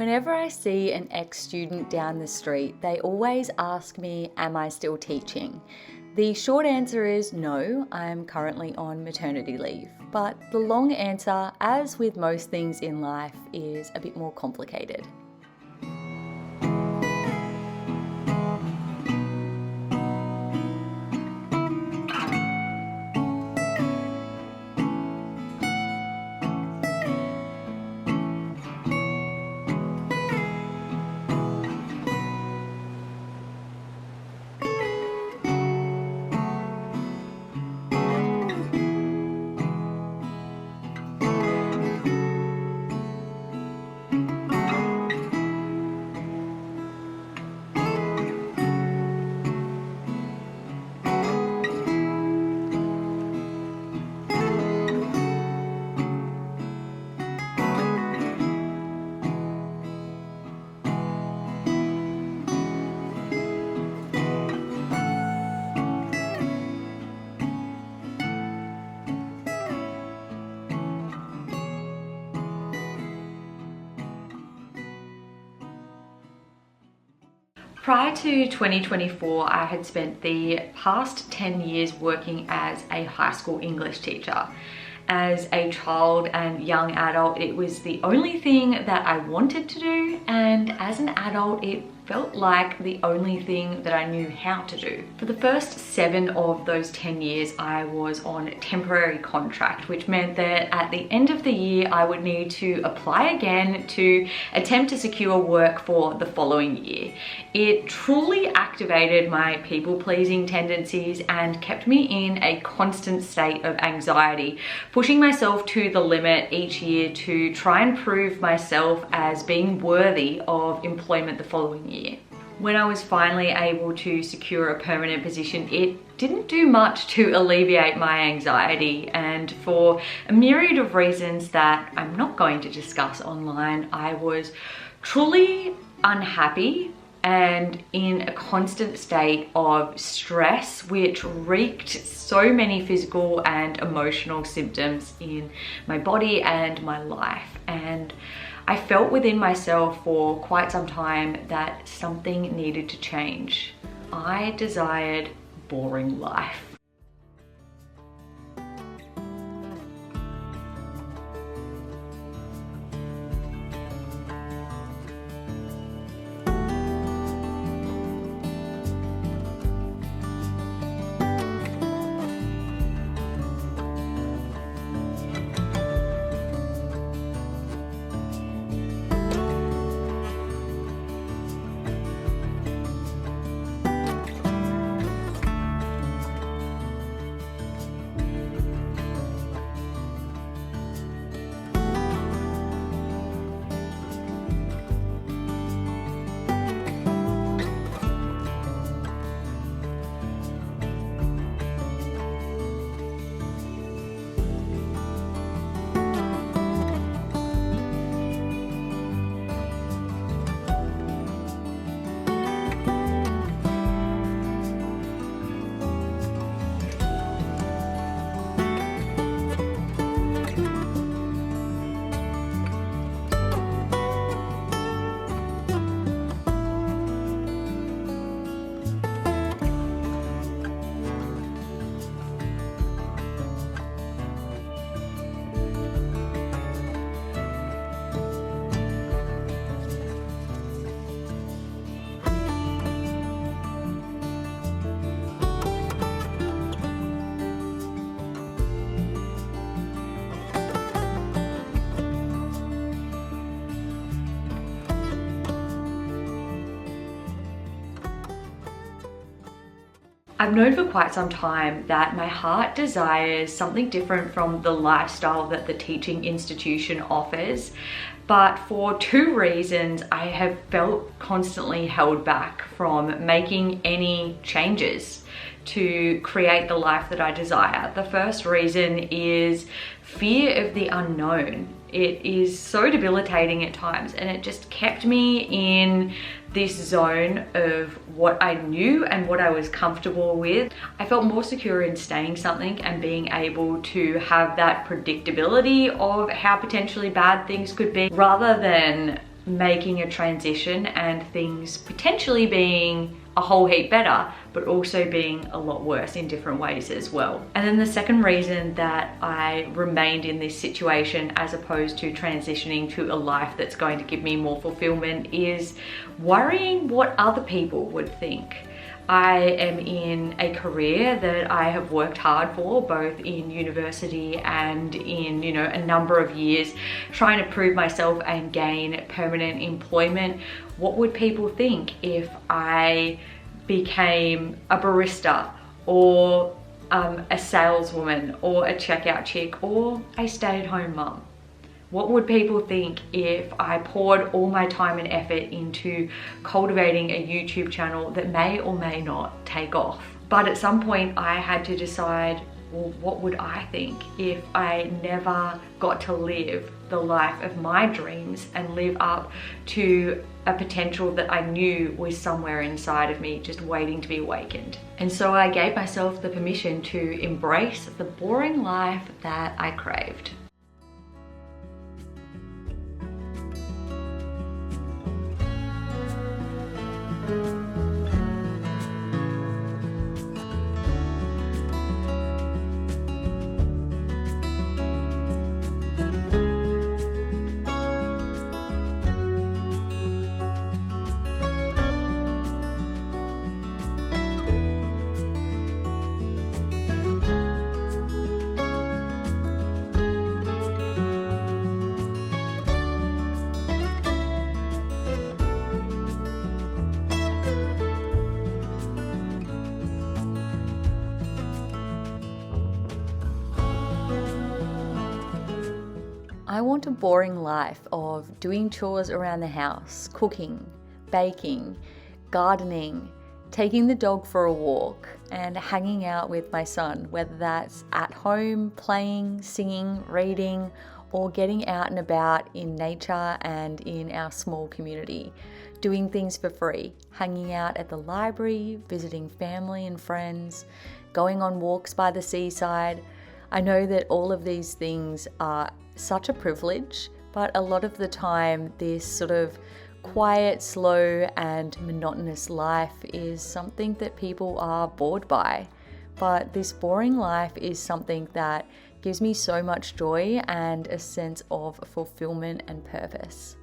Whenever I see an ex-student down the street, they always ask me, am I still teaching? The short answer is no, I'm currently on maternity leave. But the long answer, as with most things in life, is a bit more complicated. Prior to 2024, I had spent the past 10 years working as a high school English teacher. As a child and young adult, it was the only thing that I wanted to do, and as an adult, it felt like the only thing that I knew how to do. For the first 7 of those 10 years, I was on temporary contract, which meant that at the end of the year, I would need to apply again to attempt to secure work for the following year. It truly activated my people-pleasing tendencies and kept me in a constant state of anxiety, pushing myself to the limit each year to try and prove myself as being worthy of employment the following year. When I was finally able to secure a permanent position, it didn't do much to alleviate my anxiety, and for a myriad of reasons that I'm not going to discuss online, I was truly unhappy and in a constant state of stress, which wreaked so many physical and emotional symptoms in my body and my life. And I felt within myself for quite some time that something needed to change. I desired boring life. I've known for quite some time that my heart desires something different from the lifestyle that the teaching institution offers, but for 2 reasons I have felt constantly held back from making any changes to create the life that I desire. The first reason is fear of the unknown. It is so debilitating at times, and it just kept me in this zone of what I knew and what I was comfortable with. I felt more secure in staying something and being able to have that predictability of how potentially bad things could be, rather than making a transition and things potentially being a whole heap better, but also being a lot worse in different ways as well. And then the second reason that I remained in this situation as opposed to transitioning to a life that's going to give me more fulfillment is worrying what other people would think. I am in a career that I have worked hard for, both in university and in, a number of years, trying to prove myself and gain permanent employment. What would people think if I became a barista or a saleswoman or a checkout chick or a stay-at-home mum? What would people think if I poured all my time and effort into cultivating a YouTube channel that may or may not take off? But at some point I had to decide, well, what would I think if I never got to live the life of my dreams and live up to a potential that I knew was somewhere inside of me, just waiting to be awakened? And so I gave myself the permission to embrace the boring life that I craved. I want a boring life of doing chores around the house, cooking, baking, gardening, taking the dog for a walk, and hanging out with my son, whether that's at home, playing, singing, reading, or getting out and about in nature and in our small community, doing things for free, hanging out at the library, visiting family and friends, going on walks by the seaside. I know that all of these things are such a privilege, but a lot of the time this sort of quiet, slow and monotonous life is something that people are bored by. But this boring life is something that gives me so much joy and a sense of fulfillment and purpose.